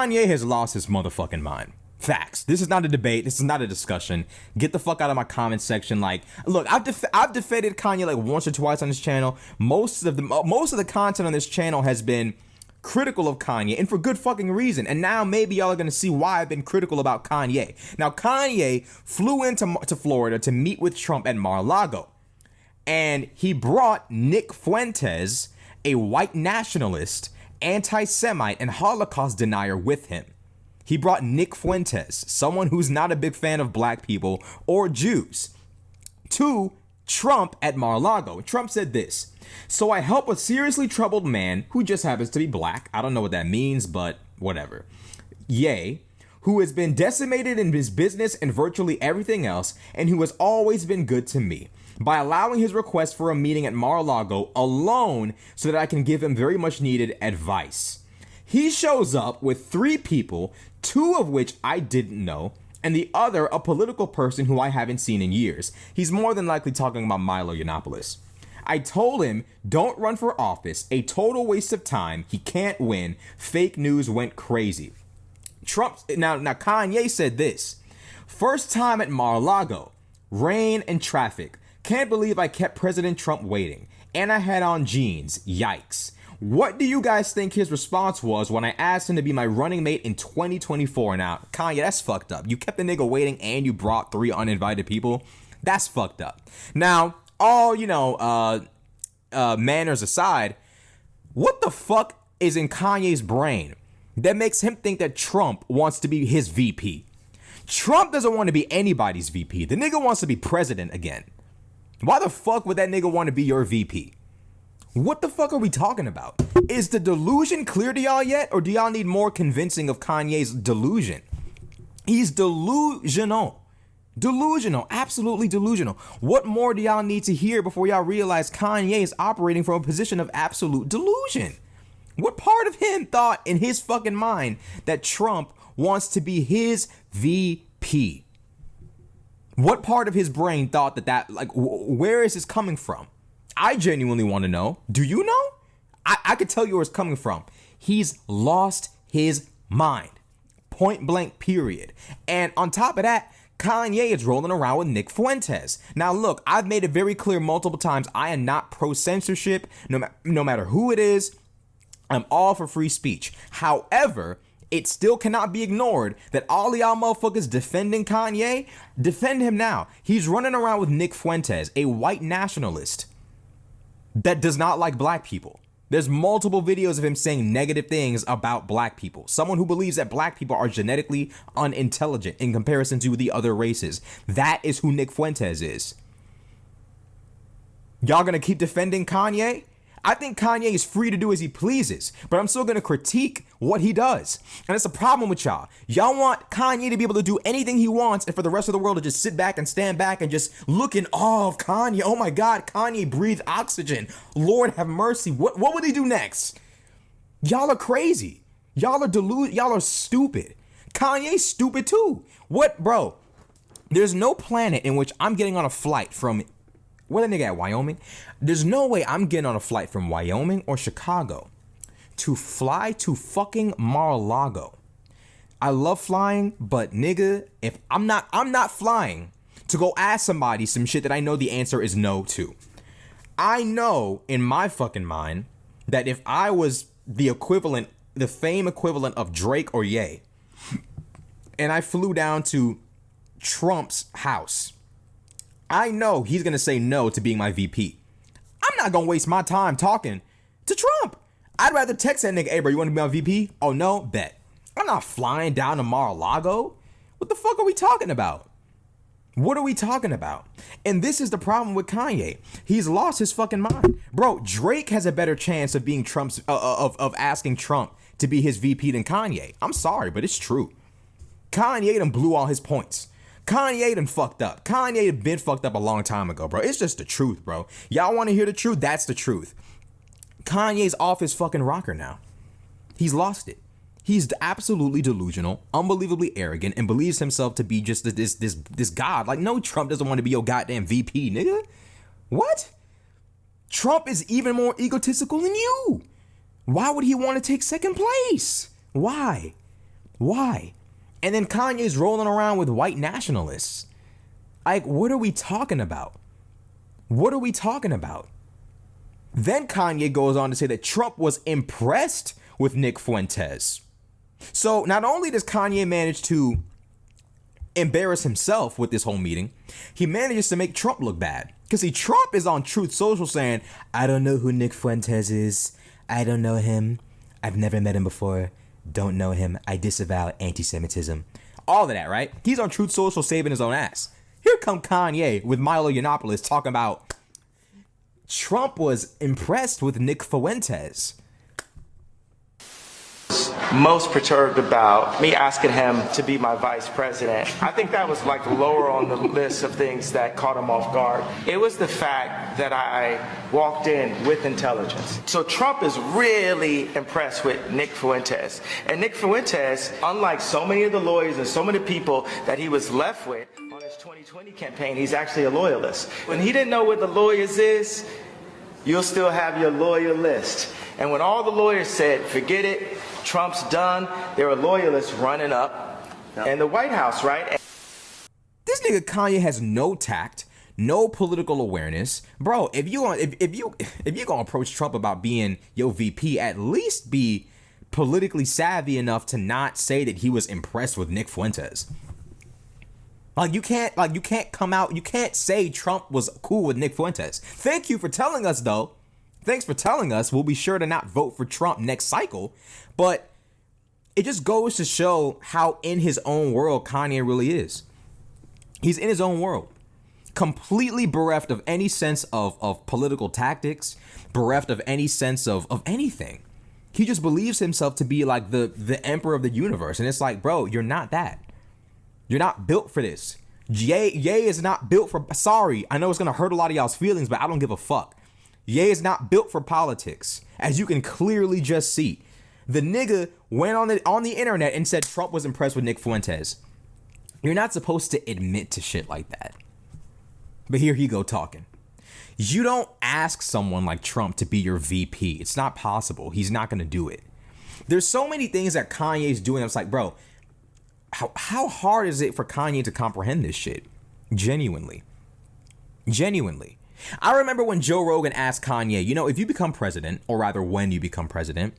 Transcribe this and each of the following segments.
Kanye has lost his motherfucking mind. Facts. This is not a debate. This is not a discussion. Get the fuck out of my comment section. Like, look, I've defended Kanye like once or twice on this channel. Most of the content on this channel has been critical of Kanye, and for good fucking reason. And now maybe y'all are gonna see why I've been critical about Kanye. Now, Kanye flew into Florida to meet with Trump at Mar-a-Lago, and he brought Nick Fuentes, a white nationalist, anti-Semite, and Holocaust denier with him. He brought Nick Fuentes, someone who's not a big fan of black people or Jews, to Trump at Mar-a-Lago. Trump said this: "So I help a seriously troubled man who just happens to be black." I don't know what that means, but whatever. "Yay, who has been decimated in his business and virtually everything else, and who has always been good to me, by allowing his request for a meeting at Mar-a-Lago alone so that I can give him very much needed advice. He shows up with 3 people, 2 of which I didn't know, and the other a political person who I haven't seen in years. He's more than likely talking about Milo Yiannopoulos. I told him, don't run for office, a total waste of time, he can't win, fake news went crazy." Now Kanye said this: "First time at Mar-a-Lago, rain and traffic. Can't believe I kept President Trump waiting. And I had on jeans. Yikes. What do you guys think his response was when I asked him to be my running mate in 2024? Now, Kanye, that's fucked up. You kept the nigga waiting and you brought 3 uninvited people. That's fucked up. Now, all, manners aside, what the fuck is in Kanye's brain that makes him think that Trump wants to be his VP? Trump doesn't want to be anybody's VP. The nigga wants to be president again. Why the fuck would that nigga want to be your VP? What the fuck are we talking about? Is the delusion clear to y'all yet, or do y'all need more convincing of Kanye's delusion? He's delusional. Delusional. Absolutely delusional. What more do y'all need to hear before y'all realize Kanye is operating from a position of absolute delusion? What part of him thought in his fucking mind that Trump wants to be his VP? What part of his brain thought where is this coming from? I genuinely want to know. Do you know? I could tell you where it's coming from. He's lost his mind. Point blank, period. And on top of that, Kanye is rolling around with Nick Fuentes. Now look, I've made it very clear multiple times, I am not pro-censorship, no matter who it is. I'm all for free speech. However, it still cannot be ignored that all y'all motherfuckers defending Kanye, defend him now. He's running around with Nick Fuentes, a white nationalist that does not like black people. There's multiple videos of him saying negative things about black people. Someone who believes that black people are genetically unintelligent in comparison to the other races. That is who Nick Fuentes is. Y'all gonna keep defending Kanye? I think Kanye is free to do as he pleases, but I'm still gonna critique what he does. And it's a problem with y'all. Y'all want Kanye to be able to do anything he wants and for the rest of the world to just sit back and stand back and just look in awe of Kanye. Oh my God, Kanye breathed oxygen. Lord have mercy. What would he do next? Y'all are crazy. Y'all are stupid. Kanye's stupid too. What, bro? There's no planet in which I'm getting on a flight from, where the nigga at, Wyoming? There's no way I'm getting on a flight from Wyoming or Chicago to fly to fucking Mar-a-Lago. I love flying, but nigga, if I'm not flying to go ask somebody some shit that I know the answer is no to. I know in my fucking mind that if I was the fame equivalent of Drake or Ye, and I flew down to Trump's house, I know he's going to say no to being my VP. I'm not going to waste my time talking to Trump. I'd rather text that nigga, "Hey bro, you want to be my VP? Oh no? Bet." I'm not flying down to Mar-a-Lago. What the fuck are we talking about? What are we talking about? And this is the problem with Kanye. He's lost his fucking mind. Bro, Drake has a better chance of being Trump's, of asking Trump to be his VP than Kanye. I'm sorry, but it's true. Kanye done blew all his points. Kanye done fucked up. Kanye had been fucked up a long time ago, bro. It's just the truth, bro. Y'all want to hear the truth? That's the truth. Kanye's off his fucking rocker now. He's lost it. He's absolutely delusional, unbelievably arrogant, and believes himself to be just this god. Like, no, Trump doesn't want to be your goddamn VP, nigga. What? Trump is even more egotistical than you. Why would he want to take second place? Why? Why? And then Kanye's rolling around with white nationalists. Like, what are we talking about? What are we talking about? Then Kanye goes on to say that Trump was impressed with Nick Fuentes. So not only does Kanye manage to embarrass himself with this whole meeting, he manages to make Trump look bad. Because see, Trump is on Truth Social saying, I don't know who Nick Fuentes is. I don't know him. I've never met him before. Don't know him. I disavow anti-Semitism. All of that, right? He's on Truth Social saving his own ass. Here come Kanye with Milo Yiannopoulos talking about Trump was impressed with Nick Fuentes. Most perturbed about me asking him to be my vice president. I think that was like lower on the list of things that caught him off guard. It was the fact that I walked in with intelligence. So Trump is really impressed with Nick Fuentes. And Nick Fuentes, unlike so many of the lawyers and so many people that he was left with on his 2020 campaign, he's actually a loyalist. When he didn't know what the lawyers is, you'll still have your lawyer list. And when all the lawyers said, forget it, Trump's done, there are loyalists running up in the White House, right? This nigga Kanye has no tact, no political awareness. Bro, if you're gonna approach Trump about being your VP, at least be politically savvy enough to not say that he was impressed with Nick Fuentes. You can't come out, you can't say Trump was cool with Nick Fuentes. Thank you for telling us, though. Thanks for telling us. We'll be sure to not vote for Trump next cycle. But it just goes to show how in his own world Kanye really is. He's in his own world. Completely bereft of any sense of political tactics, bereft of any sense of anything. He just believes himself to be like the emperor of the universe. And it's like, bro, you're not that. You're not built for this. Ye is not built for, sorry, I know it's going to hurt a lot of y'all's feelings, but I don't give a fuck. Ye is not built for politics, as you can clearly just see. The nigga went on the internet and said Trump was impressed with Nick Fuentes. You're not supposed to admit to shit like that. But here he go talking. You don't ask someone like Trump to be your VP. It's not possible. He's not going to do it. There's so many things that Kanye's doing. I was like, bro, how hard is it for Kanye to comprehend this shit? Genuinely. I remember when Joe Rogan asked Kanye, if you become president, or rather when you become president,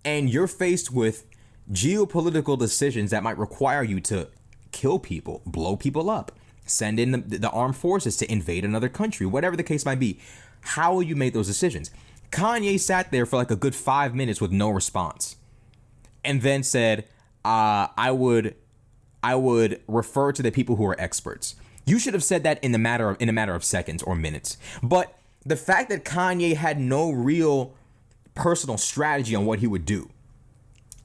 and you're faced with geopolitical decisions that might require you to kill people, blow people up, send in the armed forces to invade another country, whatever the case might be, how will you make those decisions? Kanye sat there for like a good 5 minutes with no response, and then said, I would refer to the people who are experts. You should have said that in a matter of seconds or minutes. But the fact that Kanye had no real personal strategy on what he would do,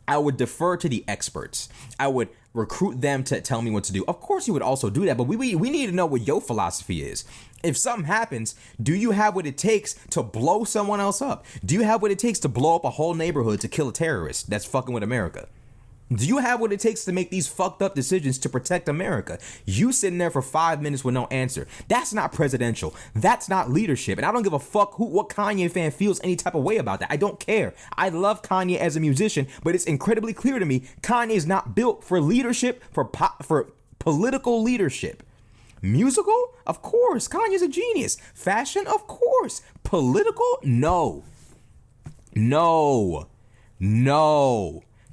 I would defer to the experts. I would recruit them to tell me what to do. Of course he would also do that, but we need to know what your philosophy is. If something happens, do you have what it takes to blow someone else up? Do you have what it takes to blow up a whole neighborhood to kill a terrorist that's fucking with America? Do you have what it takes to make these fucked up decisions to protect America? You sitting there for 5 minutes with no answer. That's not presidential. That's not leadership. And I don't give a fuck what Kanye fan feels any type of way about that. I don't care. I love Kanye as a musician, but it's incredibly clear to me Kanye is not built for leadership, for political leadership. Musical? Of course. Kanye's a genius. Fashion? Of course. Political? No.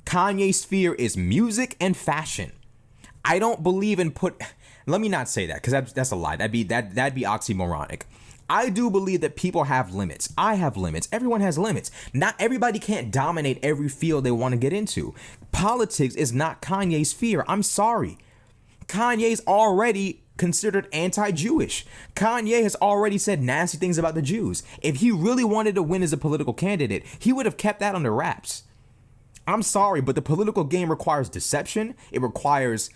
Kanye's sphere is music and fashion. I don't believe in let me not say that, because that's a lie. That'd be oxymoronic. I do believe that people have limits. I have limits. Everyone has limits. Not everybody can't dominate every field they want to get into. Politics is not Kanye's sphere. I'm sorry. Kanye's already considered anti-Jewish. Kanye has already said nasty things about the Jews. If he really wanted to win as a political candidate, he would have kept that under wraps. I'm sorry, but the political game requires deception. It requires,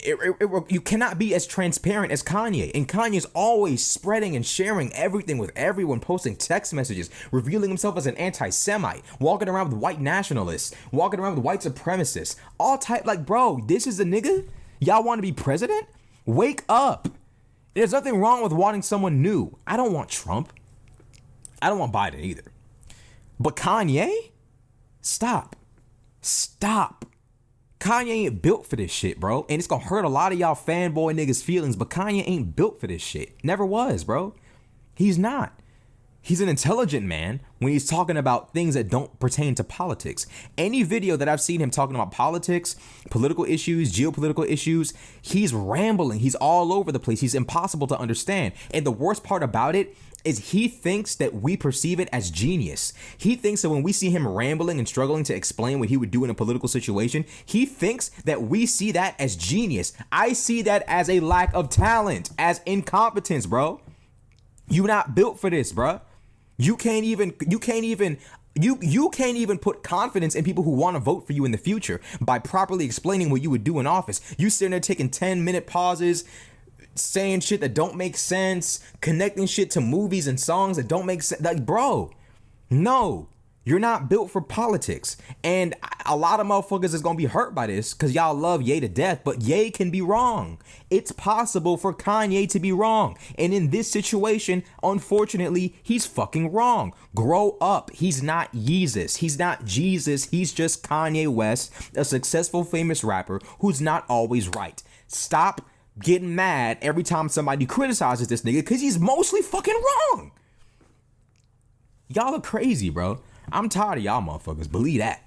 you cannot be as transparent as Kanye. And Kanye's always spreading and sharing everything with everyone, posting text messages, revealing himself as an anti-Semite, walking around with white nationalists, walking around with white supremacists, all type, like, bro, this is the nigga? Y'all want to be president? Wake up. There's nothing wrong with wanting someone new. I don't want Trump. I don't want Biden either. But Kanye? Stop. Kanye ain't built for this shit, bro. And it's gonna hurt a lot of y'all fanboy niggas' feelings, but Kanye ain't built for this shit. Never was, bro. He's not. He's an intelligent man when he's talking about things that don't pertain to politics. Any video that I've seen him talking about politics, political issues, geopolitical issues, he's rambling. He's all over the place. He's impossible to understand. And the worst part about it is he thinks that we perceive it as genius. He thinks that when we see him rambling and struggling to explain what he would do in a political situation, he thinks that we see that as genius. I see that as a lack of talent, as incompetence, bro. You're not built for this, bro. You can't even put confidence in people who want to vote for you in the future by properly explaining what you would do in office. You sitting there taking 10-minute pauses, saying shit that don't make sense, connecting shit to movies and songs that don't make sense. Like, bro, no, you're not built for politics. And a lot of motherfuckers is going to be hurt by this because y'all love Ye to death, but Ye can be wrong. It's possible for Kanye to be wrong. And in this situation, unfortunately, he's fucking wrong. Grow up. He's not Yeezus. He's not Jesus. He's just Kanye West, a successful, famous rapper who's not always right. Stop getting mad every time somebody criticizes this nigga because he's mostly fucking wrong. Y'all are crazy, bro. I'm tired of y'all motherfuckers. Believe that.